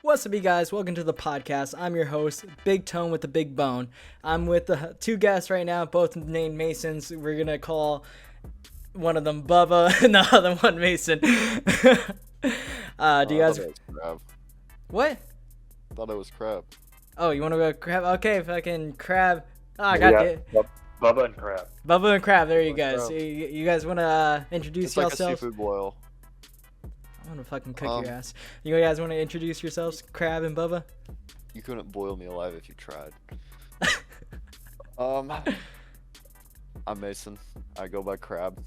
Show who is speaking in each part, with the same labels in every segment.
Speaker 1: What's up, you guys? Welcome to the podcast. I'm your host, Big Tone with the Big Bone. I'm with the two guests right now, both named Masons. We're gonna call one of them Bubba and the other one Mason. Do you guys?
Speaker 2: Crab.
Speaker 1: What?
Speaker 2: Thought it was crab.
Speaker 1: Oh, you want to go crab? Okay, fucking crab. Oh, I
Speaker 3: Yeah,
Speaker 1: got it.
Speaker 3: Bubba and Crab.
Speaker 1: Bubba and crab. There you
Speaker 2: Bubba and
Speaker 1: guys.
Speaker 2: crab.
Speaker 1: You guys want to introduce
Speaker 2: It's like a
Speaker 1: yourselves?
Speaker 2: seafood boil.
Speaker 1: I want to fucking cook your ass. You guys want to introduce yourselves, Crab and Bubba?
Speaker 2: You couldn't boil me alive if you tried. I'm Mason. I go by Crab.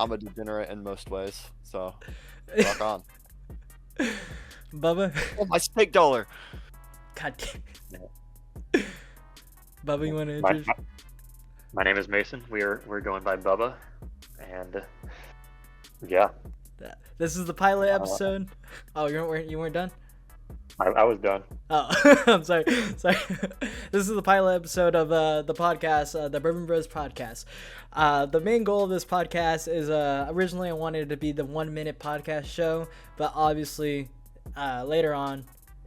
Speaker 2: I'm a degenerate in most ways, so rock on.
Speaker 1: Bubba?
Speaker 2: Oh, my steak dollar!
Speaker 1: God damn. Bubba, you want to
Speaker 3: My,
Speaker 1: introduce?
Speaker 3: my name is Mason. We're going by Bubba, and yeah,
Speaker 1: This is the pilot episode. Oh, you weren't done?
Speaker 3: I was done.
Speaker 1: Oh, I'm sorry. This is the pilot episode of the podcast, the Bourbon Bros podcast. The main goal of this podcast is originally I wanted it to be the 1 minute podcast show, but obviously later on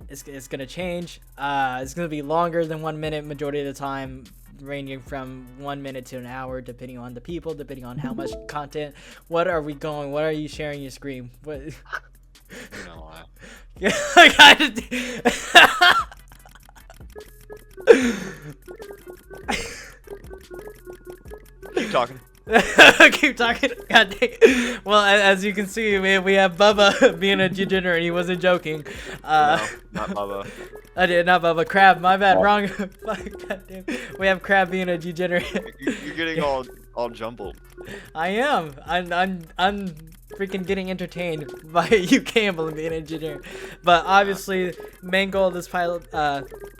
Speaker 1: it's gonna change. It's gonna be longer than 1 minute majority of the time, ranging from 1 minute to an hour, depending on the people, depending on how much content. What are we going? What are you sharing your screen? What?
Speaker 2: You know what?
Speaker 1: Yeah, I gotta
Speaker 2: Keep talking.
Speaker 1: keep talking. God dang. Well, as you can see, we have Bubba being a degenerate. He wasn't joking.
Speaker 2: No, not Bubba.
Speaker 1: I did not Bubba. Crab. My bad. Wrong. God damn. We have Crab being a degenerate.
Speaker 2: You're getting all jumbled.
Speaker 1: I am. I'm freaking getting entertained by you Campbell being an engineer. But obviously, main goal of this pilot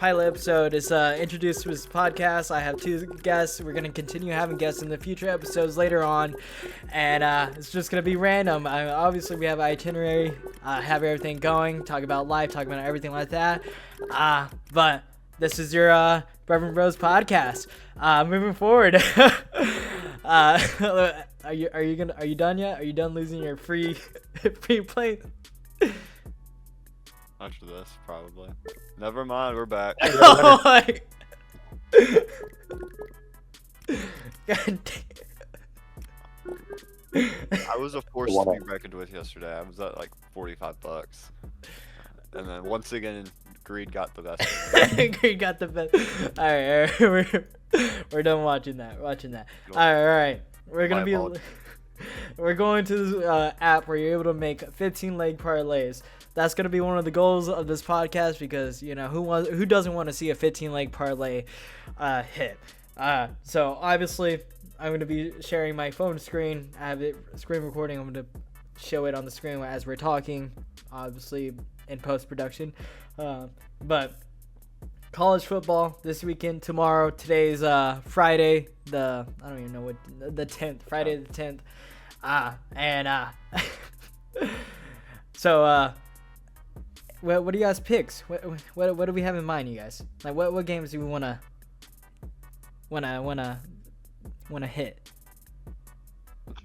Speaker 1: episode is introduce this podcast. I have two guests. We're gonna continue having guests in the future episodes later on, and it's just gonna be random. Obviously, we have itinerary, have everything going, talk about life, talk about everything like that. But this is your Bourbon Bros podcast. Moving forward. Are you done yet? Are you done losing your free play?
Speaker 2: After this, probably. Never mind, we're back.
Speaker 1: Oh my. God
Speaker 2: I was a force to be reckoned with yesterday. I was at like $45. And then once again, greed got the best of me.
Speaker 1: Greed got the best. Alright, we're done watching that. Alright. We're going to this app where you're able to make 15 leg parlays. That's gonna be one of the goals of this podcast because who doesn't want to see a 15 leg parlay hit. So obviously I'm gonna be sharing my phone screen. I have it screen recording. I'm gonna show it on the screen as we're talking. Obviously in post production, but. College football this weekend, tomorrow. Today's Friday, I don't even know what, the 10th, Friday the 10th. So, what do you guys picks? What do we have in mind, you guys? Like, what games do we wanna hit?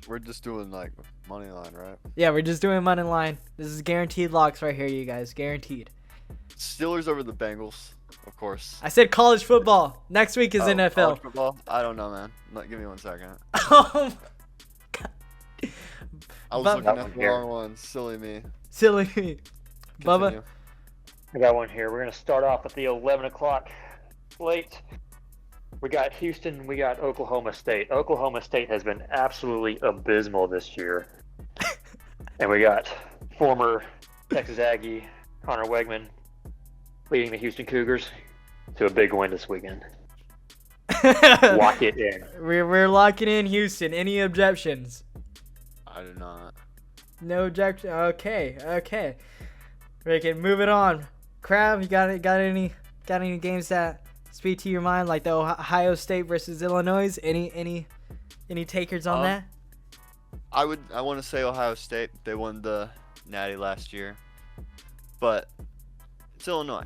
Speaker 2: We're just doing like money line, right?
Speaker 1: Yeah, we're just doing money line. This is guaranteed locks right here, you guys. Guaranteed.
Speaker 2: Steelers over the Bengals, of course.
Speaker 1: I said college football. Next week is NFL.
Speaker 2: College football? I don't know, man. Give me 1 second.
Speaker 1: Oh my God.
Speaker 2: I was
Speaker 1: Bubba.
Speaker 2: looking at the wrong one. Silly me.
Speaker 1: Silly me. Bubba.
Speaker 2: Continue.
Speaker 3: I got one here. We're gonna start off at the 11 o'clock slate. We got Houston. We got Oklahoma State. Oklahoma State has been absolutely abysmal this year, and we got former Texas Aggie Connor Wegman leading the Houston Cougars to a big win this weekend. Lock it in.
Speaker 1: We're locking in Houston. Any objections?
Speaker 2: I do not.
Speaker 1: No objection. Okay. We can move it on. Crab, you got any games that speak to your mind, like the Ohio State versus Illinois? Any takers on that?
Speaker 2: I want to say Ohio State. They won the Natty last year, but it's Illinois.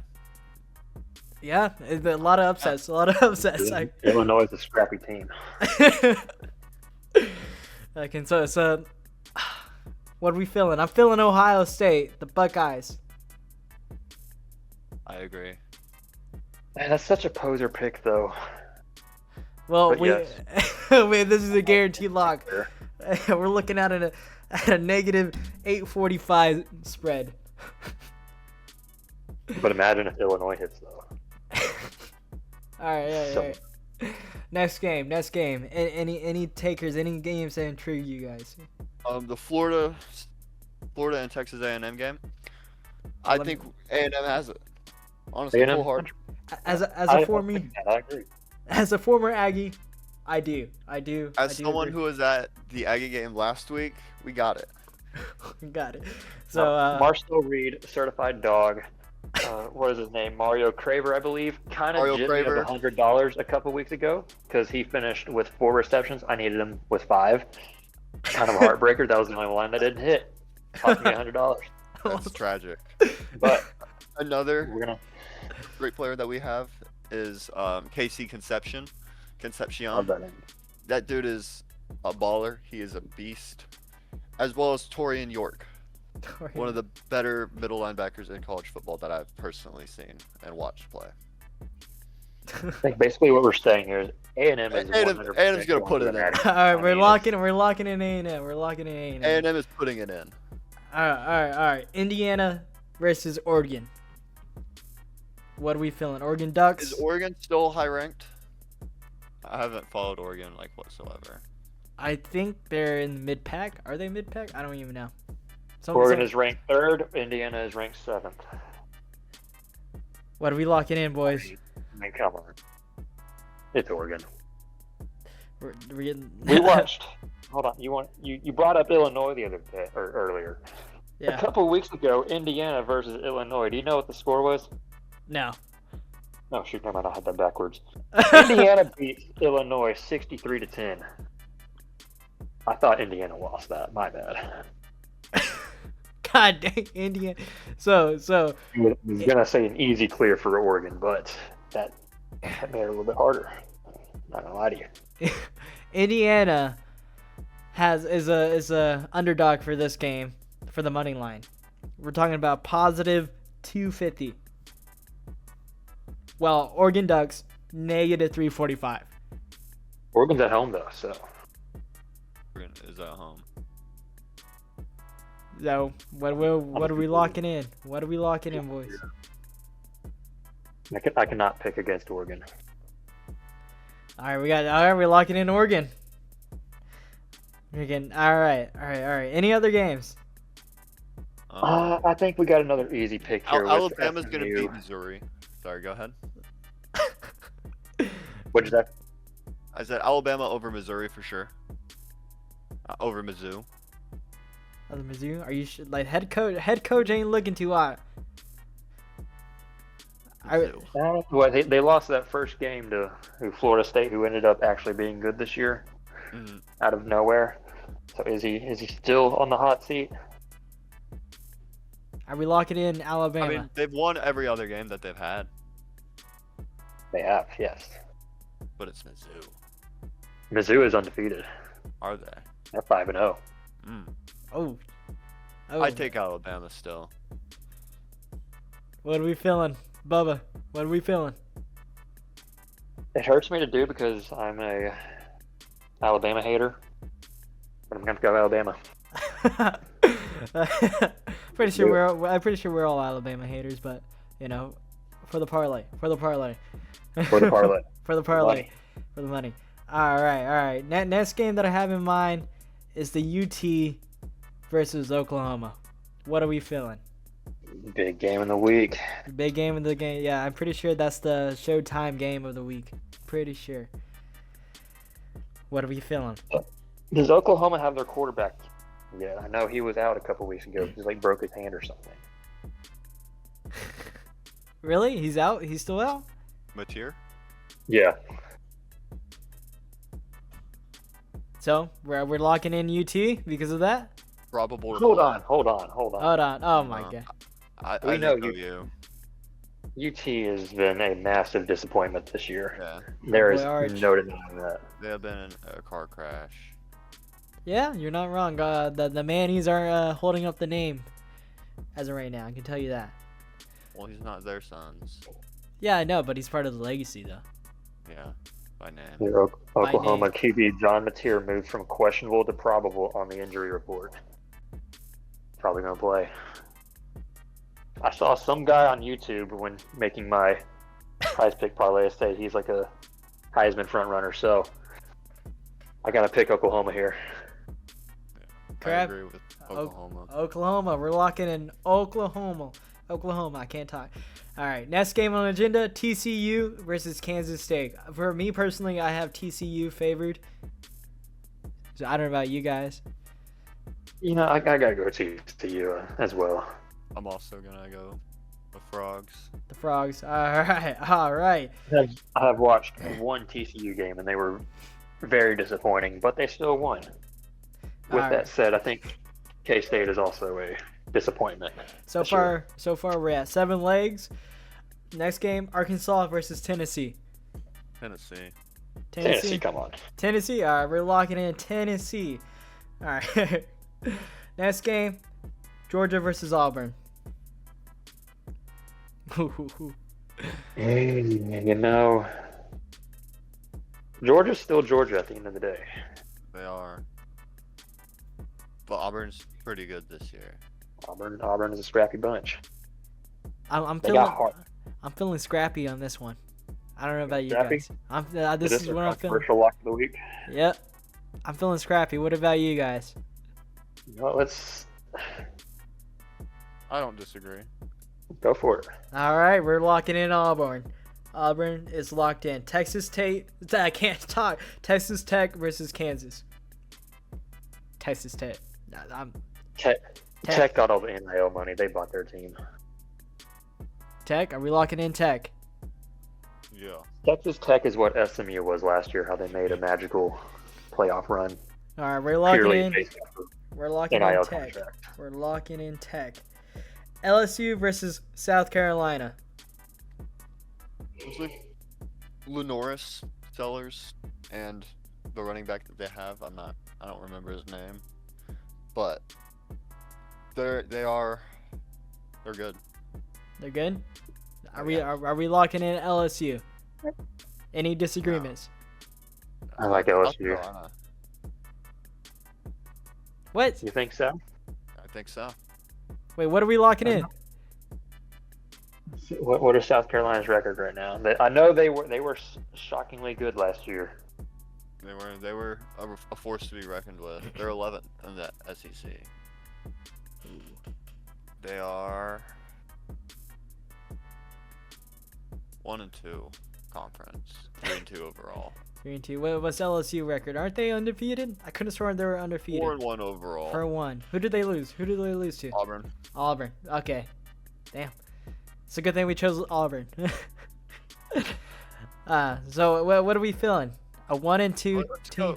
Speaker 1: Yeah, a lot of upsets.
Speaker 3: Illinois is a scrappy team.
Speaker 1: Okay, so what are we feeling? I'm feeling Ohio State, the Buckeyes.
Speaker 2: I agree.
Speaker 3: Man, that's such a poser pick, though.
Speaker 1: Well,
Speaker 3: But
Speaker 1: we
Speaker 3: yes.
Speaker 1: wait, this is a guaranteed lock.
Speaker 3: Sure.
Speaker 1: We're looking at a negative 845 spread.
Speaker 3: But imagine if Illinois hits, though.
Speaker 1: All right, all right. Next game. Any takers? Any games that intrigue you guys?
Speaker 2: The Florida and Texas A&M game. I think A&M has it. Honestly,
Speaker 3: A&M?
Speaker 2: full hard.
Speaker 1: As a
Speaker 3: I agree.
Speaker 1: as a former Aggie, I do.
Speaker 2: As someone who was at the Aggie game last week, we got it.
Speaker 1: Got it. So
Speaker 3: Marcel Reed, certified dog. What is his name? Mario Craver, I believe. Kind of jipped me of $100 a couple weeks ago because he finished with 4 receptions. I needed him with 5. Kind of a heartbreaker. That was the only line that didn't hit. Cost me $100.
Speaker 2: That's tragic.
Speaker 3: But
Speaker 2: Another
Speaker 3: we're gonna
Speaker 2: great player that we have is KC Concepcion.
Speaker 3: love that name.
Speaker 2: That dude is a baller. He is a beast. As well as Torian York. One of the better middle linebackers in college football that I've personally seen and watched play.
Speaker 3: I think basically what we're saying here is A&M is
Speaker 2: A&M's gonna put it in.
Speaker 1: all right, we're locking in A&M. We're locking in A&M.
Speaker 2: A&M is putting it in.
Speaker 1: All right. Indiana versus Oregon. What are we feeling? Oregon Ducks.
Speaker 2: Is Oregon still high ranked? I haven't followed Oregon whatsoever.
Speaker 1: I think they're in the mid-pack. Are they mid-pack? I don't even know.
Speaker 3: Oregon is ranked 3rd. Indiana is ranked 7th.
Speaker 1: What are we locking in, boys?
Speaker 3: I mean, come on. It's Oregon.
Speaker 1: We
Speaker 3: watched. Hold on. You brought up Illinois the other day or earlier.
Speaker 1: Yeah.
Speaker 3: A couple weeks ago, Indiana versus Illinois. Do you know what the score was?
Speaker 1: No.
Speaker 3: No, shoot, never mind. I had that backwards. Indiana beats Illinois 63-10. I thought Indiana lost that. My bad.
Speaker 1: God dang, Indiana. So.
Speaker 3: I was gonna say an easy clear for Oregon, but that made it a little bit harder. Not gonna lie to you.
Speaker 1: Indiana is a underdog for this game for the money line. We're talking about positive 250. Well, Oregon Ducks negative 345.
Speaker 3: Oregon's at home though, so.
Speaker 2: Oregon is at home.
Speaker 1: So what are we locking in? What are we locking in, boys?
Speaker 3: I cannot pick against Oregon.
Speaker 1: All right, we're locking in Oregon. All right. Any other games?
Speaker 3: I think we got another easy pick here.
Speaker 2: Alabama's gonna beat Missouri. Sorry, go ahead.
Speaker 3: What'd you say?
Speaker 2: I said Alabama over Missouri for sure. Over Mizzou.
Speaker 1: Other Mizzou? Are you like head coach ain't looking too hot.
Speaker 3: Well, they lost that first game to Florida State, who ended up actually being good this year, out of nowhere. So is he still on the hot seat?
Speaker 1: Are we locking in Alabama?
Speaker 2: I mean, they've won every other game that they've had.
Speaker 3: They have, yes.
Speaker 2: But it's Mizzou.
Speaker 3: Mizzou is undefeated.
Speaker 2: Are they?
Speaker 3: They're 5-0.
Speaker 1: Oh.
Speaker 2: I take Alabama still.
Speaker 1: What are we feeling, Bubba? What are we feeling?
Speaker 3: It hurts me to do because I'm a Alabama hater, but I'm gonna go Alabama.
Speaker 1: I'm pretty sure we're all Alabama haters, but you know, for the parlay.
Speaker 3: For the parlay.
Speaker 1: For the money. All right. Next game that I have in mind is the UT versus Oklahoma. What are we feeling?
Speaker 3: Big game of the week.
Speaker 1: Big game of the game. Yeah, I'm pretty sure that's the Showtime game of the week. Pretty sure. What are we feeling?
Speaker 3: Does Oklahoma have their quarterback? Yeah, I know he was out a couple weeks ago. He like broke his hand or something.
Speaker 1: Really? He's out? He's still out?
Speaker 2: Mateer?
Speaker 3: Yeah.
Speaker 1: So we're locking in UT because of that?
Speaker 2: Probable.
Speaker 3: Hold on.
Speaker 1: Hold on. Oh my god.
Speaker 2: I know you.
Speaker 3: UT has been a massive disappointment this year.
Speaker 2: Yeah.
Speaker 3: There is no denying that.
Speaker 2: They have been in a car crash.
Speaker 1: Yeah, you're not wrong. The Mannies are holding up the name as of right now. I can tell you that.
Speaker 2: Well, he's not their sons.
Speaker 1: Yeah, I know, but he's part of the legacy, though.
Speaker 2: Yeah, by name.
Speaker 3: Your
Speaker 1: By
Speaker 3: Oklahoma
Speaker 1: name.
Speaker 3: QB John Mateer moved from questionable to probable on the injury report. Probably gonna play. I saw some guy on YouTube when making my prize pick parlay say he's like a Heisman front runner, so I gotta pick Oklahoma here.
Speaker 2: I
Speaker 1: Crap.
Speaker 2: agree with Oklahoma.
Speaker 1: Oklahoma. We're locking in Oklahoma. Oklahoma. I can't talk. All right. Next game on the agenda: TCU versus Kansas State. For me personally, I have TCU favored. So I don't know about you guys.
Speaker 3: You know, I gotta go to you as well.
Speaker 2: I'm also gonna go with Frogs.
Speaker 1: The Frogs. All right. All right.
Speaker 3: I have watched one TCU game and they were very disappointing, but they still won. With
Speaker 1: All
Speaker 3: that
Speaker 1: right.
Speaker 3: said, I think K-State is also a disappointment.
Speaker 1: So
Speaker 3: this year.
Speaker 1: far we're at 7 legs. Next game: Arkansas versus Tennessee.
Speaker 2: Tennessee.
Speaker 3: Tennessee, come on.
Speaker 1: Tennessee. All right, we're locking in Tennessee. All right. Next game: Georgia versus Auburn.
Speaker 3: You know, Georgia's still Georgia at the end of the day.
Speaker 2: They are. But Auburn's pretty good this year.
Speaker 3: Auburn is a scrappy bunch.
Speaker 1: I'm
Speaker 3: They
Speaker 1: feeling
Speaker 3: got heart.
Speaker 1: I'm feeling scrappy on this one. I don't know about you
Speaker 3: Scrappy?
Speaker 1: guys. This
Speaker 3: Is
Speaker 1: is
Speaker 3: a
Speaker 1: what I'm feeling.
Speaker 3: controversial lock of the week?
Speaker 1: Yep. I'm feeling scrappy. What about you guys?
Speaker 3: You know, let's
Speaker 2: I don't disagree.
Speaker 3: go for it.
Speaker 1: All right, we're locking in Auburn. Auburn is locked in. Texas State. I can't talk. Texas Tech versus Kansas. Texas Tech.
Speaker 3: Tech
Speaker 1: Tech.
Speaker 3: got all the NIL money. They bought their team.
Speaker 1: Tech. Are we locking in Tech?
Speaker 2: Yeah.
Speaker 3: Texas Tech is what SMU was last year, how they made a magical playoff run.
Speaker 1: All right, we're locking
Speaker 3: Purely
Speaker 1: in.
Speaker 3: based off of
Speaker 1: We're locking
Speaker 3: NIL
Speaker 1: in Tech.
Speaker 3: contract.
Speaker 1: We're locking in Tech. LSU versus South Carolina.
Speaker 2: It's like Lenoris, Sellers, and the running back that they have. I don't remember his name, but they're good.
Speaker 1: They're good. Are
Speaker 2: Yeah.
Speaker 1: we locking in LSU? Any disagreements?
Speaker 3: I like
Speaker 2: South
Speaker 3: LSU.
Speaker 2: Carolina.
Speaker 1: What?
Speaker 3: You think so?
Speaker 2: I think so.
Speaker 1: Wait, what are we locking in?
Speaker 3: What is South Carolina's record right now? I know they were shockingly good last year.
Speaker 2: They were a force to be reckoned with. They're 11th in the SEC. They are 1-2 conference, 3-2 overall,
Speaker 1: 3-2. What's LSU record? Aren't they undefeated? I could have sworn they were undefeated.
Speaker 2: 4-1 overall.
Speaker 1: For one. Who did they lose? Who did they lose to?
Speaker 2: Auburn.
Speaker 1: Auburn. Okay. Damn. It's a good thing we chose Auburn. So what are we feeling? A 1-2 team.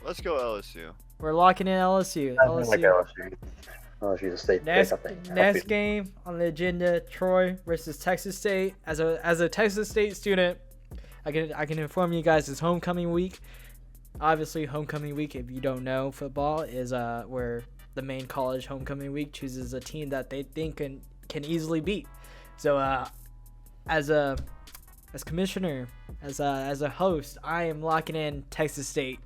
Speaker 2: Let's go LSU.
Speaker 1: We're locking in LSU.
Speaker 3: I like LSU. LSU's a state pick, I think.
Speaker 1: Next game on the agenda: Troy versus Texas State. As a Texas State student, I can inform you guys it's homecoming week. Obviously, homecoming week, if you don't know, football is where the main college homecoming week chooses a team that they think can easily beat. So as commissioner, as a host, I am locking in Texas State.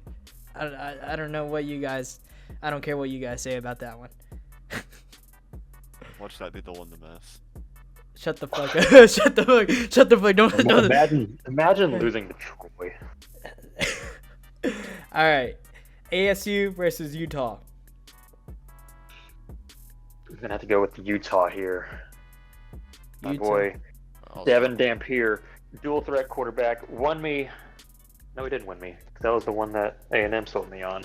Speaker 1: I don't know what you guys. I don't care what you guys say about that one.
Speaker 2: Watch that be the one to miss.
Speaker 1: Shut the fuck up. Shut the fuck. Don't.
Speaker 3: Imagine losing to Troy.
Speaker 1: All right. ASU versus Utah.
Speaker 3: I'm gonna have to go with Utah here. My
Speaker 1: Utah.
Speaker 3: boy
Speaker 2: Also,
Speaker 3: Devin Dampier, dual threat quarterback, won me. No, he didn't win me. That was the one that A&M sold me on.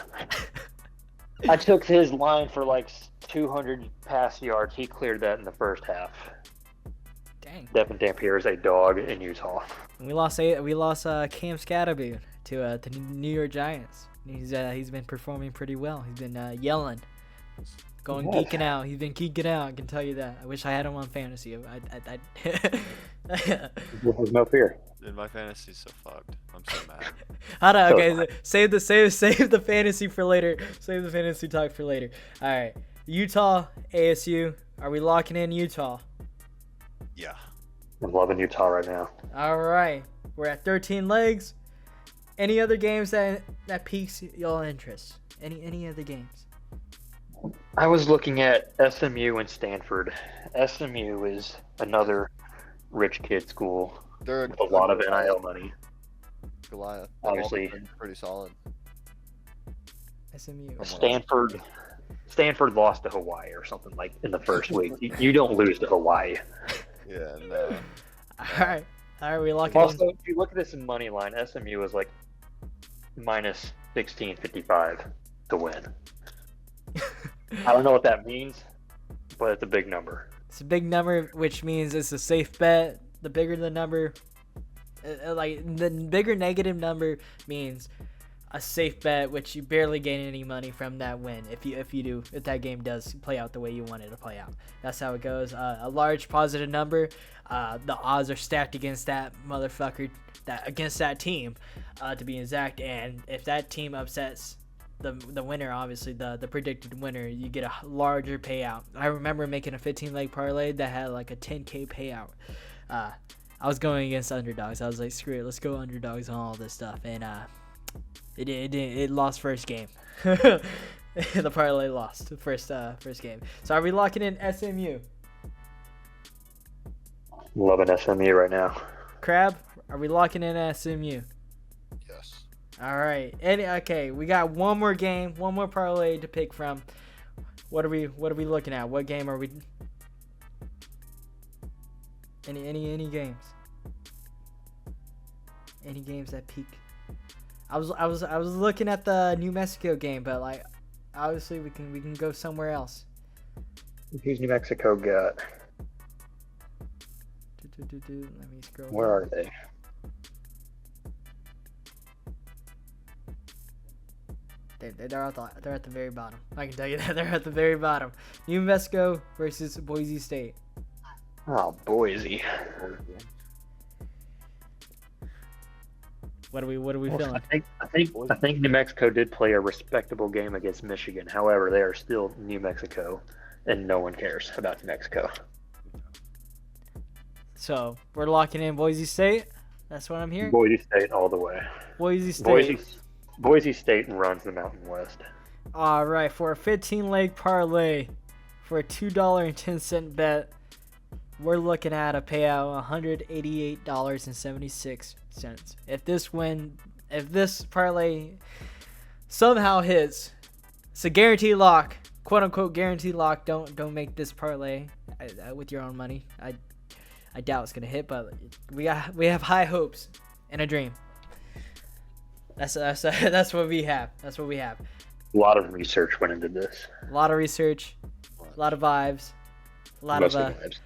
Speaker 3: I took his line for like 200 pass yards. He cleared that in the first half.
Speaker 1: Dang.
Speaker 3: Devin Dampier is a dog in Utah.
Speaker 1: We lost Cam Scatterby to the New York Giants. He's been performing pretty well. He's been yelling, geeking out. He's been geeking out. I can tell you that. I wish I had him on fantasy.
Speaker 3: There's no fear.
Speaker 2: Dude, my fantasy's so fucked. I'm so mad.
Speaker 1: Hold on, okay. Save the fantasy for later. Save the fantasy talk for later. All right, Utah, ASU. Are we locking in Utah?
Speaker 2: Yeah.
Speaker 3: I'm loving Utah right now.
Speaker 1: All right, we're at 13 legs. Any other games that piques y'all interest? Any other games?
Speaker 3: I was looking at SMU and Stanford. SMU is another rich kid school
Speaker 2: They're
Speaker 3: with a lot of NIL money.
Speaker 2: Goliath.
Speaker 3: Obviously.
Speaker 2: Pretty solid.
Speaker 1: SMU.
Speaker 3: Stanford lost to Hawaii or something like in the first week. You don't lose to Hawaii.
Speaker 2: Yeah, no.
Speaker 1: All right, we lock it in.
Speaker 3: Also, if you look at this in money line, SMU is like minus 1655 to win. I don't know what that means, but it's a big number.
Speaker 1: It's a big number, which means it's a safe bet. The bigger the number, like the bigger negative number means a safe bet, which you barely gain any money from that win if that game does play out the way you want it to play out. That's how it goes. A large positive number, the odds are stacked against that motherfucker, against that team, to be exact. And if that team upsets the winner, obviously the predicted winner, you get a larger payout. I remember making a 15 leg parlay that had like a 10K payout. I was going against underdogs. I was like, screw it, let's go underdogs on all this stuff, and it lost first game. The parlay lost first game. So are we locking in SMU?
Speaker 3: Loving SMU right now.
Speaker 1: Crab, are we locking in SMU?
Speaker 2: Yes.
Speaker 1: All right. Okay, we got one more game, one more parlay to pick from. What are we looking at? What game are we? Any games? Any games that peak? I was looking at the New Mexico game, but like obviously we can go somewhere else.
Speaker 3: Who's New Mexico got?
Speaker 1: Let me scroll.
Speaker 3: Where are they?
Speaker 1: They're at the very bottom. I can tell you that they're at the very bottom. New Mexico versus Boise State.
Speaker 3: Oh, Boise.
Speaker 1: What are we feeling?
Speaker 3: I think New Mexico did play a respectable game against Michigan. However, they are still New Mexico, and no one cares about New Mexico.
Speaker 1: So we're locking in Boise State. That's what I'm hearing.
Speaker 3: Boise State all the way.
Speaker 1: Boise State.
Speaker 3: Boise State runs the Mountain West.
Speaker 1: All right, for a 15 leg parlay, for a $2.10 bet, we're looking at a payout $188.76. If this parlay somehow hits, it's a guarantee lock, quote unquote guarantee lock. Don't make this parlay with your own money. I doubt it's gonna hit, but we have high hopes and a dream. That's what we have. That's what we have.
Speaker 3: A lot of research went into this.
Speaker 1: A lot of research, a lot of vibes, a lot
Speaker 3: Mostly
Speaker 1: of
Speaker 3: vibes.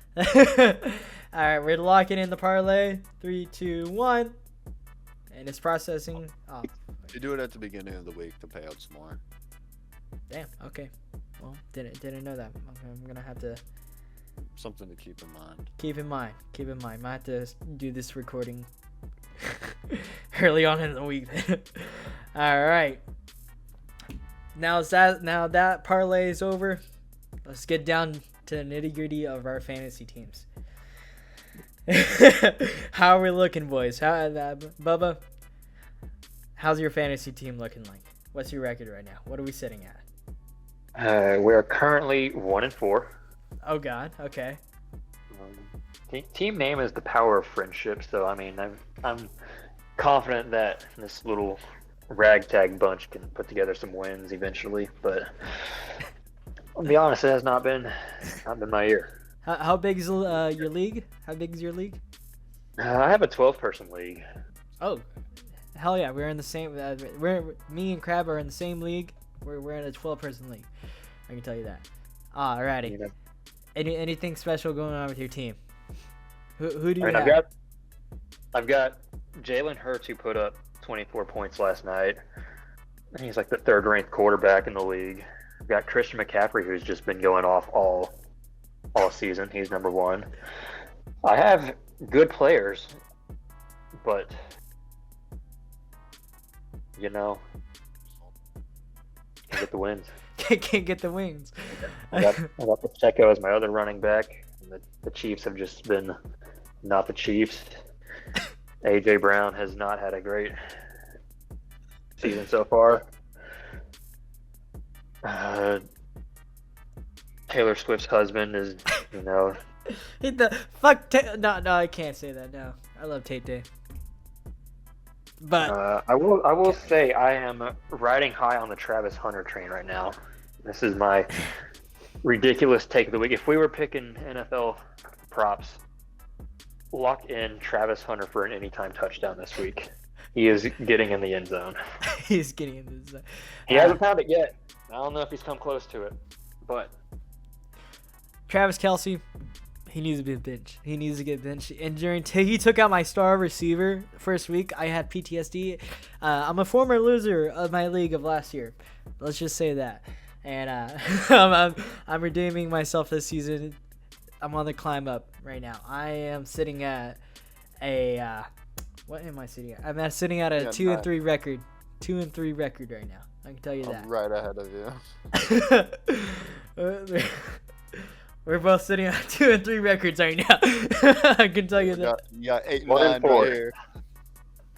Speaker 1: All right, we're locking in the parlay. 3, 2, 1, and it's processing. Oh,
Speaker 2: You do it at the beginning of the week, the payouts more.
Speaker 1: damn. Okay. Well, didn't know that. I'm gonna have to
Speaker 2: Something to keep in mind.
Speaker 1: keep in mind. Might have to do this recording early on in the week. All right. Now that parlay is over, let's get down to the nitty gritty of our fantasy teams. How are we looking, boys? Bubba, how's your fantasy team looking like? What's your record right now? What are we sitting at?
Speaker 3: We're currently 1-4.
Speaker 1: Oh God. Okay.
Speaker 3: Team name is the Power of Friendship, so I mean, I'm confident that this little ragtag bunch can put together some wins eventually. But I'll be honest, it has not been my year.
Speaker 1: How big is your league? How big is your league?
Speaker 3: I have a 12-person league.
Speaker 1: Oh, hell yeah! We're in the same. Me and Crab are in the same league. We're in a 12-person league. I can tell you that. Alrighty.
Speaker 3: You know,
Speaker 1: Anything special going on with your team? Who do you
Speaker 3: I mean,
Speaker 1: have?
Speaker 3: I've got Jalen Hurts, who put up 24 points last night. He's like the third-ranked quarterback in the league. I've got Christian McCaffrey, who's just been going off all season. He's number one. I have good players, but can't get the wins.
Speaker 1: Can't get the wings.
Speaker 3: I got Pacheco as my other running back. And the Chiefs have just been not the Chiefs. A.J. Brown has not had a great season so far. Taylor Swift's husband is,
Speaker 1: Hit the fuck. No, I can't say that. No, I love Tate Day. But
Speaker 3: I will say I am riding high on the Travis Hunter train right now. This is my ridiculous take of the week. If we were picking NFL props, lock in Travis Hunter for an anytime touchdown this week. He is getting in the end zone.
Speaker 1: He's getting in the end zone.
Speaker 3: He hasn't found it yet. I don't know if he's come close to it, but
Speaker 1: Travis Kelce, he needs to be benched. He needs to get benched. And he took out my star receiver first week. I had PTSD. I'm a former loser of my league of last year. Let's just say that. And I'm redeeming myself this season. I'm on the climb up right now. I am sitting at a what am I sitting at? I'm sitting at a 2-3 record. 2-3 record right now. I can tell you that.
Speaker 2: I'm right ahead of you.
Speaker 1: We're both sitting at 2-3 records right now. I can tell you that.
Speaker 2: You got 8 and 9 right here.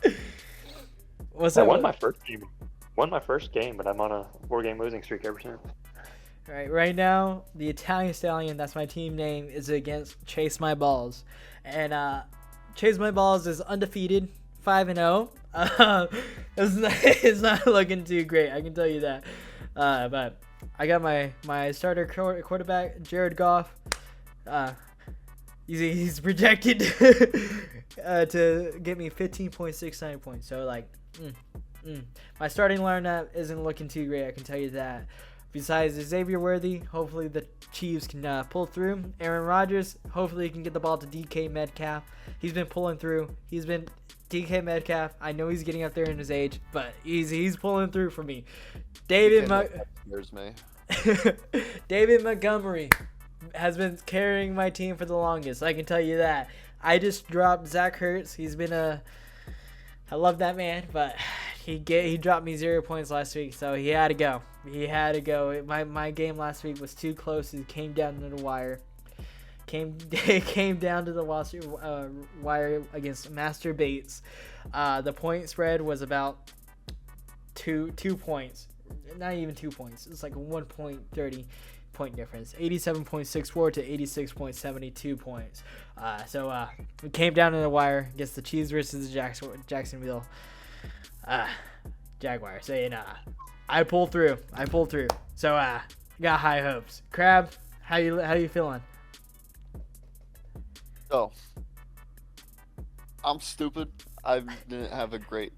Speaker 3: I won my first game. Won my first game, but I'm on a 4-game losing streak ever since.
Speaker 1: Right now, the Italian Stallion, that's my team name, is against Chase My Balls. And Chase My Balls is undefeated, 5-0. It's not looking too great, I can tell you that. But I got my starter quarterback, Jared Goff. He's projected to get me 15.69 points. So, my starting lineup isn't looking too great, I can tell you that. Besides Xavier Worthy, hopefully the Chiefs can pull through. Aaron Rodgers, hopefully he can get the ball to DK Metcalf. He's been pulling through. DK Metcalf, I know he's getting up there in his age, but he's pulling through for me. David Montgomery has been carrying my team for the longest, I can tell you that. I just dropped Zach Ertz. He's been I love that man, but he dropped me 0 points last week, so he had to go. My game last week was too close. It came down to the wire. It came down to the wire against Master Bates. The point spread was about two points. Not even 2 points. It's like a 1.30 point difference. 87.64 to 86.72 points. So it came down to the wire against the Chiefs versus the Jacksonville Jaguars. So I pulled through. So got high hopes. Crab, how you feeling?
Speaker 2: So I'm stupid. I didn't have a great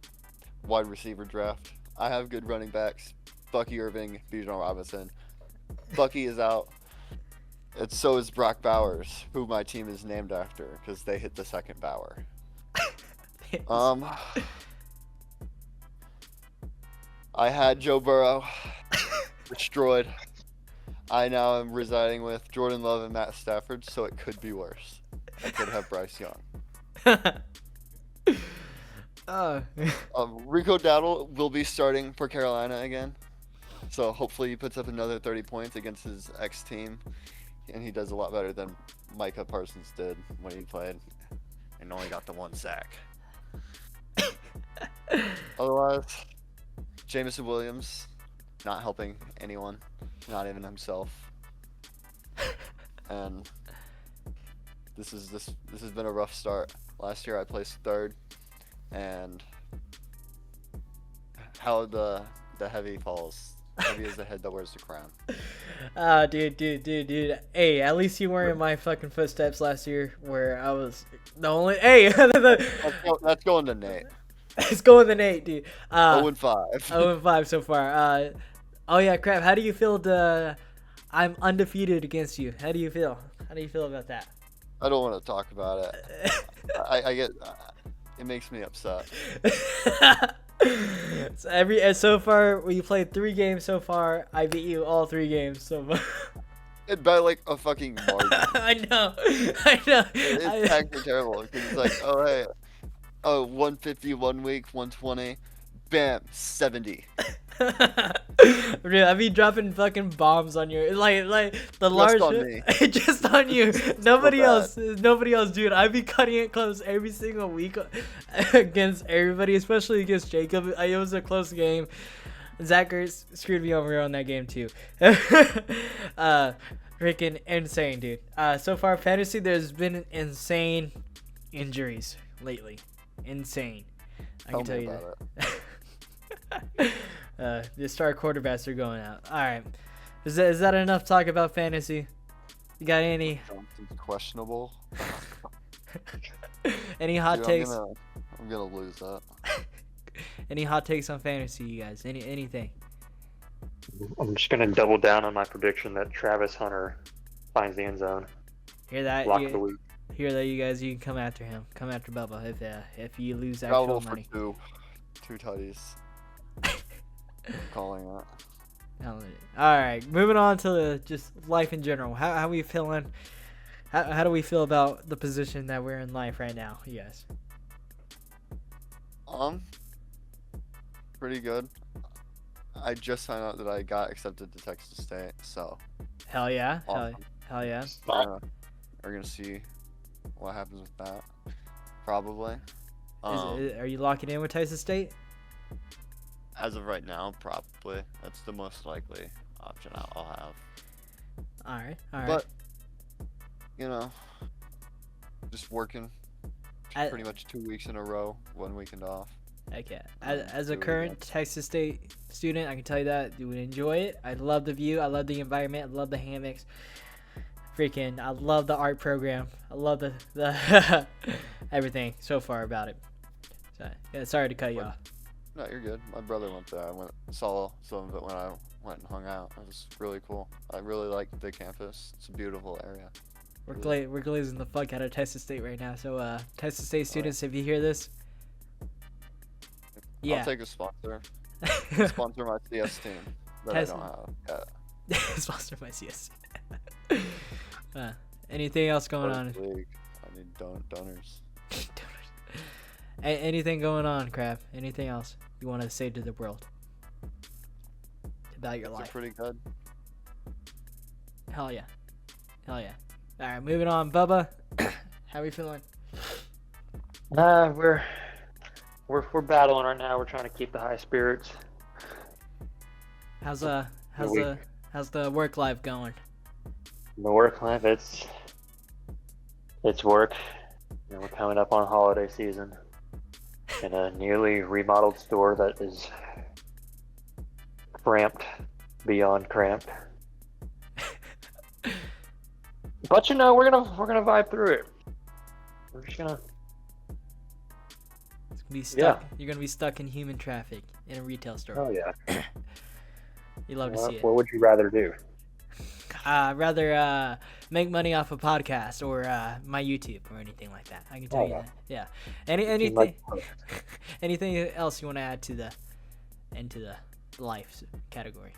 Speaker 2: wide receiver draft. I have good running backs. Bucky Irving, Bijan Robinson. Bucky is out. And so is Brock Bowers, who my team is named after because they hit the second Bauer. I had Joe Burrow destroyed. I now am residing with Jordan Love and Matt Stafford, so it could be worse. I could have Bryce Young. Rico Dowdle will be starting for Carolina again. So hopefully he puts up another 30 points against his ex-team. And he does a lot better than Micah Parsons did when he played. And only got the 1 sack. Otherwise, Jameson Williams, not helping anyone. Not even himself. And this has been a rough start. Last year I placed 3rd. And how the heavy falls. Heavy is the head that wears the crown.
Speaker 1: Dude. Hey, at least you weren't in my fucking footsteps last year where I was the only. Hey!
Speaker 2: That's going to Nate.
Speaker 1: It's going to Nate, dude.
Speaker 2: 0-5.
Speaker 1: 0-5 so far. Oh yeah, crap. How do you feel I'm undefeated against you? How do you feel? How do you feel about that?
Speaker 2: I don't want to talk about it. I get... It makes me upset.
Speaker 1: So far we played 3 games so far. I beat you all 3 games so far.
Speaker 2: It by like a fucking margin.
Speaker 1: I know.
Speaker 2: It's actually terrible because it's like, 150 1 week, 120. Bam, 70.
Speaker 1: Dude, I be dropping fucking bombs on your like the large
Speaker 2: on me.
Speaker 1: just on you. Nobody
Speaker 2: bad.
Speaker 1: else, dude. I be cutting it close every single week against everybody, especially against Jacob. It was a close game. Zachary screwed me over on that game too. Freaking insane, dude. So far fantasy, there's been insane injuries lately. Insane. I can tell you that. The star quarterbacks are going out. All right, is that enough talk about fantasy? You got any
Speaker 2: Johnson's questionable.
Speaker 1: any hot
Speaker 2: Dude,
Speaker 1: takes?
Speaker 2: I'm gonna lose that.
Speaker 1: Any hot takes on fantasy, you guys? Anything?
Speaker 3: I'm just gonna double down on my prediction that Travis Hunter finds the end zone.
Speaker 1: Hear that?
Speaker 3: Lock of the week.
Speaker 1: Hear that, you guys? You can come after him. Come after Bubba if you lose
Speaker 2: Probable
Speaker 1: actual money.
Speaker 2: for two tutties. I'm calling that.
Speaker 1: All right, moving on to just life in general. How we feeling? How do we feel about the position that we're in life right now, you guys?
Speaker 2: Pretty good. I just found out that I got accepted to Texas State, so
Speaker 1: Hell yeah,
Speaker 2: awesome.
Speaker 1: hell yeah.
Speaker 2: We're gonna see what happens with that. Probably.
Speaker 1: Are you locking in with Texas State?
Speaker 2: As of right now, probably. That's the most likely option I'll have.
Speaker 1: All right.
Speaker 2: But, just working pretty much 2 weeks in a row, 1 weekend off.
Speaker 1: Okay. As a current Texas State student, I can tell you that you would enjoy it. I love the view. I love the environment. I love the hammocks. Freaking, I love the art program. I love the everything so far about it. So, yeah, sorry to cut you off.
Speaker 2: No, you're good. My brother went there. I saw some of it when I went and hung out. It was really cool. I really like the campus. It's a beautiful area.
Speaker 1: We're glazing the fuck out of Texas State right now. So, Texas State students, if you hear this, yeah.
Speaker 2: I'll take a sponsor. Sponsor my CS team that I don't have yet.
Speaker 1: Sponsor my CS. Anything else going on?
Speaker 2: League. I need donors.
Speaker 1: Anything going on, Crab? Anything else you want to say to the world about your life?
Speaker 2: Pretty good.
Speaker 1: Hell yeah. All right, moving on. Bubba, how we feeling?
Speaker 3: We're battling right now. We're trying to keep the high spirits.
Speaker 1: How's the work life going?
Speaker 3: The work life, it's work. We're coming up on holiday season in a nearly remodeled store that is cramped beyond cramped. But we're gonna vibe through it. We're just gonna.
Speaker 1: It's gonna be stuck. Yeah. You're gonna be stuck in human traffic in a retail store.
Speaker 3: Oh yeah.
Speaker 1: You love to see it.
Speaker 3: What would you rather do?
Speaker 1: Rather make money off a podcast or my YouTube or anything like that. I can tell you that. Yeah. Anything anything else you want to add to the life category?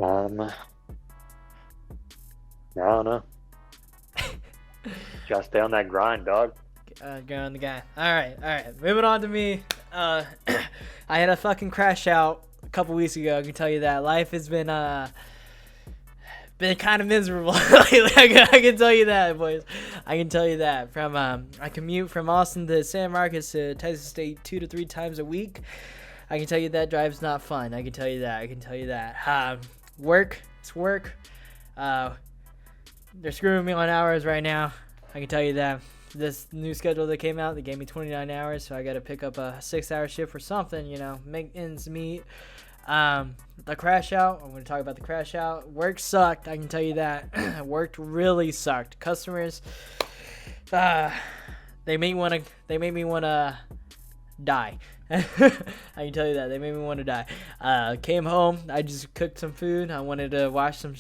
Speaker 3: I don't know. Just stay on that grind, dog.
Speaker 1: Go on the guy. All right. Moving on to me. I had a fucking crash out a couple weeks ago. I can tell you that life has been kind of miserable. I can tell you that, boys. I can tell you that. From I commute from Austin to San Marcos to Texas State 2 to 3 times a week. I can tell you that drive's not fun. I can tell you that. Work. It's work. They're screwing me on hours right now. I can tell you that. This new schedule that came out, they gave me 29 hours, so I got to pick up a 6-hour shift or something, make ends meet. The crash out, I'm going to talk about the crash out. Work sucked, I can tell you that. Work really sucked. Customers, they made me want to die. I can tell you that. They made me want to die. Came home, I just cooked some food. I wanted to watch some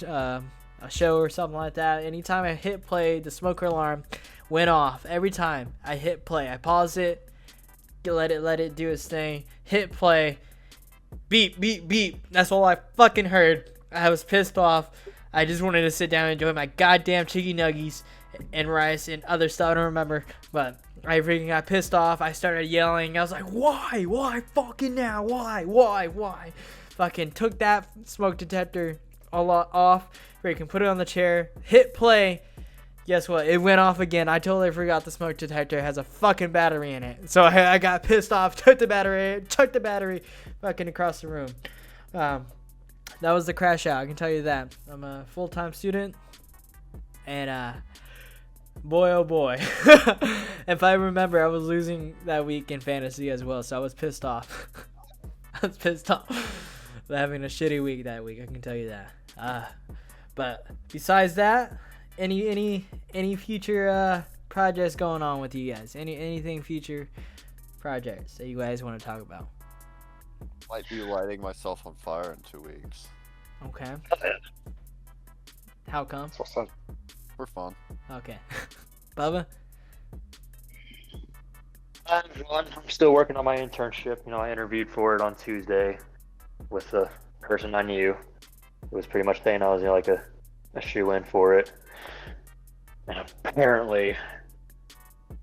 Speaker 1: a show or something like that. Anytime I hit play, the smoker alarm went off. Every time I hit play, I pause it, let it do its thing, hit play, beep, beep, beep. That's all I fucking heard. I was pissed off. I just wanted to sit down and enjoy my goddamn chicken nuggies and rice and other stuff. I don't remember, but I freaking got pissed off. I started yelling. I was like, why fucking now? Why? Fucking took that smoke detector a lot off. Freaking put it on the chair. Hit play. Guess what? It went off again. I totally forgot the smoke detector has a fucking battery in it. So I got pissed off. Chucked the battery fucking across the room. That was the crash out. I can tell you that. I'm a full-time student. And boy, oh boy. If I remember, I was losing that week in fantasy as well. So I was pissed off. I was pissed off having a shitty week that week. I can tell you that. But besides that, any future projects going on with you guys? Anything future projects that you guys want to talk about?
Speaker 2: Might be lighting myself on fire in 2 weeks.
Speaker 1: Okay. How come?
Speaker 2: For fun.
Speaker 1: Okay. Bubba?
Speaker 3: I'm still working on my internship. You know, I interviewed for it on Tuesday with the person I knew. It was pretty much saying I was like a shoe-in for it. And apparently,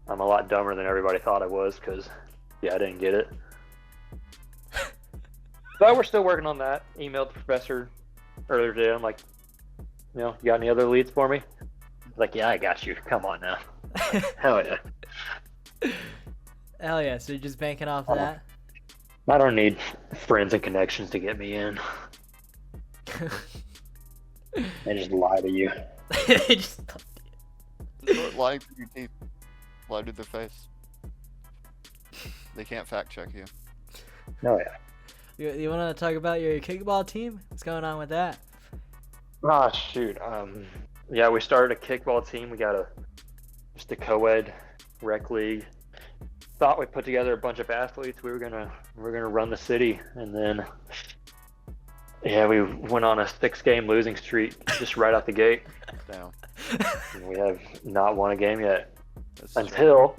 Speaker 3: I'm a lot dumber than everybody thought I was because, yeah, I didn't get it. But we're still working on that. Emailed the professor earlier today. I'm like, you know, you got any other leads for me? He's like, yeah, I got you. Come on now. Hell yeah.
Speaker 1: Hell yeah. So you're just banking off that?
Speaker 3: I don't need friends and connections to get me in. They just lie to you.
Speaker 1: They just
Speaker 2: Lying to your teeth. Lie to their face. They can't fact check you.
Speaker 3: Oh yeah.
Speaker 1: You want to talk about your kickball team? What's going on with that?
Speaker 3: Ah, shoot. Yeah, we started a kickball team. We got just a co-ed rec league. Thought we put together a bunch of athletes. We were gonna run the city, and then yeah, we went on a 6-game losing streak just right out the gate.
Speaker 2: Damn.
Speaker 3: And we have not won a game yet
Speaker 2: That's
Speaker 3: until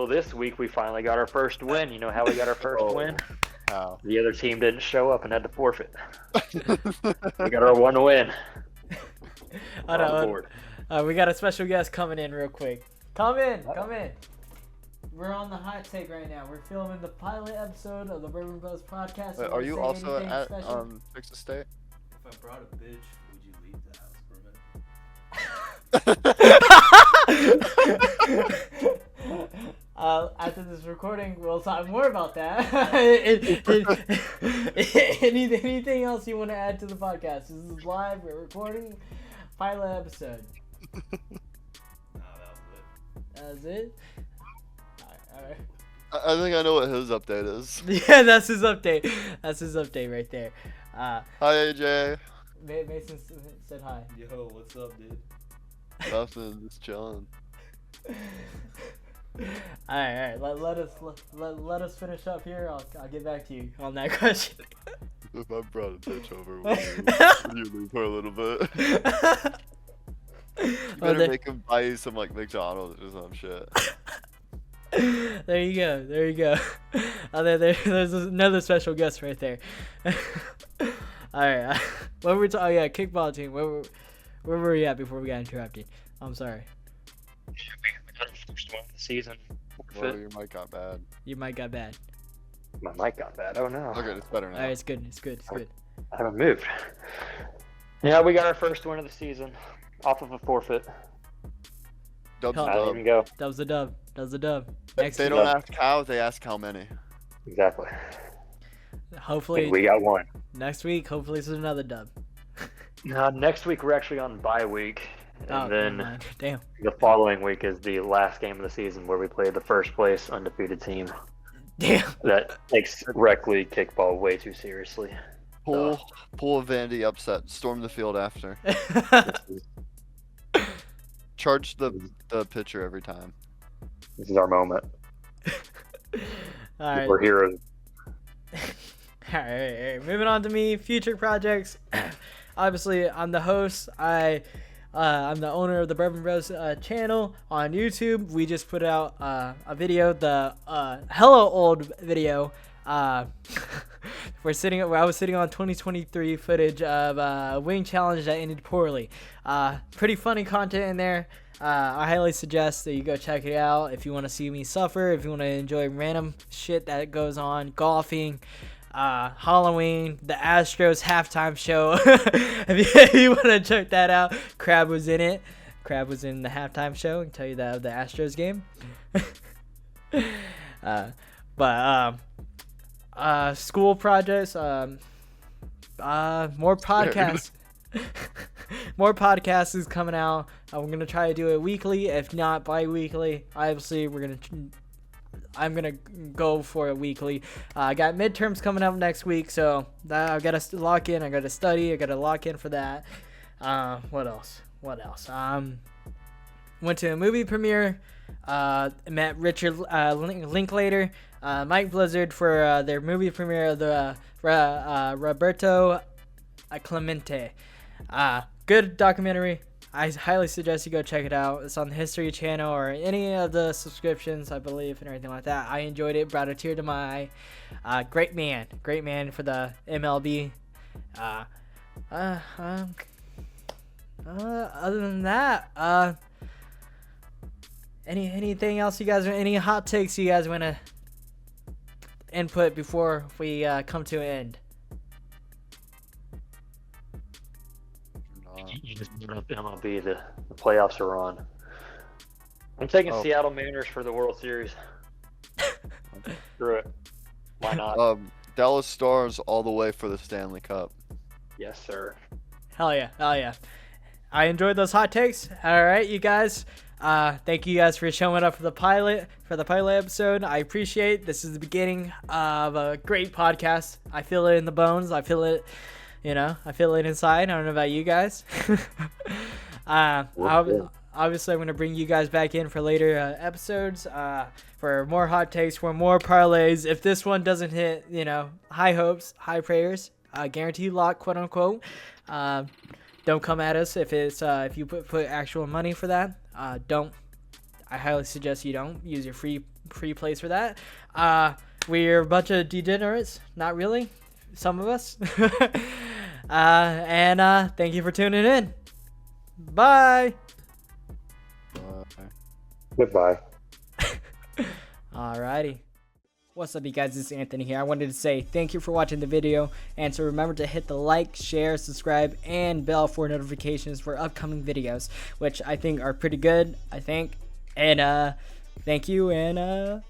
Speaker 3: this week. We finally got our first win. You know how we got our first win?
Speaker 2: How?
Speaker 3: The other team didn't show up and had to forfeit. We got our one win.
Speaker 1: Hold
Speaker 3: On the
Speaker 1: on.
Speaker 3: board.
Speaker 1: We got a special guest coming in real quick. Come in. We're on the hot take right now. We're filming the pilot episode of the Bourbon Bros podcast.
Speaker 2: Wait, are you also at Fix Estate?
Speaker 4: If I brought a bitch, would you leave the house, Bourbon?
Speaker 1: After this recording, we'll talk more about that. Anything else you want to add to the podcast? This is live. We're recording pilot episode.
Speaker 4: No, that was it.
Speaker 1: That was it? Alright.
Speaker 2: I think I know what his update is.
Speaker 1: Yeah, that's his update. That's his update right there.
Speaker 2: Hi, AJ.
Speaker 1: Mason said hi.
Speaker 4: Yo, what's up, dude?
Speaker 2: Nothing, just chilling.
Speaker 1: Alright. Let us finish up here. I'll get back to you on that question.
Speaker 2: If I brought a bitch over, would you leave her a little bit? You better make him buy you some like McDonald's or some shit.
Speaker 1: There you go. There's another special guest right there. Alright. What were we talking? Oh yeah, kickball team. Where were we at before we got interrupted? I'm sorry.
Speaker 3: We got our first one of the season.
Speaker 2: Well, your mic got bad.
Speaker 1: Your mic got bad.
Speaker 3: My mic got bad. Oh no.
Speaker 2: Okay, it's better now.
Speaker 1: Alright, it's good. It's good.
Speaker 3: I haven't moved. Yeah, we got our first win of the season off of a forfeit.
Speaker 2: Dub's
Speaker 1: I
Speaker 2: a
Speaker 3: I didn't
Speaker 2: dub.
Speaker 3: even go.
Speaker 1: That was the dub.
Speaker 2: If they don't ask how, they ask how many.
Speaker 3: Exactly.
Speaker 1: Hopefully
Speaker 3: And we got one.
Speaker 1: next week. Hopefully it's another dub.
Speaker 3: Next week we're actually on bye week, and
Speaker 1: Oh,
Speaker 3: then
Speaker 1: never mind. Damn.
Speaker 3: the following week is the last game of the season where we play the first place undefeated team
Speaker 1: Damn.
Speaker 3: that takes rec league kickball way too seriously.
Speaker 2: Pull a Vandy upset. Storm the field after. Charge the pitcher every time.
Speaker 3: This is our moment.
Speaker 1: All right.
Speaker 3: We're heroes.
Speaker 1: All right. Moving on to me. Future projects. Obviously, I'm the host. I'm the owner of the Bourbon Bros channel on YouTube. We just put out a video, the hello old video. I was sitting on 2023 footage of a wing challenge that ended poorly. Pretty funny content in there. I highly suggest that you go check it out if you want to see me suffer, if you want to enjoy random shit that goes on, golfing, Halloween, the Astros halftime show. if you want to check that out, Crab was in it. Crab was in the halftime show and tell you that of the Astros game. School projects, more podcasts. More podcasts is coming out. I'm gonna try to do it weekly, if not bi-weekly. Obviously, I'm gonna go for it weekly. I got midterms coming up next week, so I gotta lock in. I gotta study. I gotta lock in for that. What else? Went to a movie premiere. Met Richard Linklater, Mike Blizzard for their movie premiere of the Roberto Clemente. Good documentary. I highly suggest you go check it out. It's on the History Channel or any of the subscriptions, I believe, and everything like that. I enjoyed it. Brought a tear to my eye. Great man for the MLB. Other than that, anything else you guys, any hot takes you guys want to input before we come to an end?
Speaker 3: You just brought up MLB. The playoffs are on. I'm taking Seattle Mariners for the World Series. Screw it. Why not?
Speaker 2: Dallas Stars all the way for the Stanley Cup.
Speaker 3: Yes, sir.
Speaker 1: Hell yeah. I enjoyed those hot takes. All right, you guys. Thank you guys for showing up for the pilot episode. I appreciate. This is the beginning of a great podcast. I feel it in the bones. I feel it. I feel it inside. I don't know about you guys. Obviously, I'm going to bring you guys back in for later episodes for more hot takes, for more parlays. If this one doesn't hit, high hopes, high prayers, guaranteed lock, quote unquote. Don't come at us if you put actual money for that. Don't. I highly suggest you don't use your free plays for that. We're a bunch of degenerates. Not really. Some of us. And thank you for tuning in. Bye.
Speaker 3: Goodbye.
Speaker 1: Alrighty. What's up, you guys? This is Anthony here. I wanted to say thank you for watching the video, and so remember to hit the like, share, subscribe, and bell for notifications for upcoming videos, which I think are pretty good, and thank you, and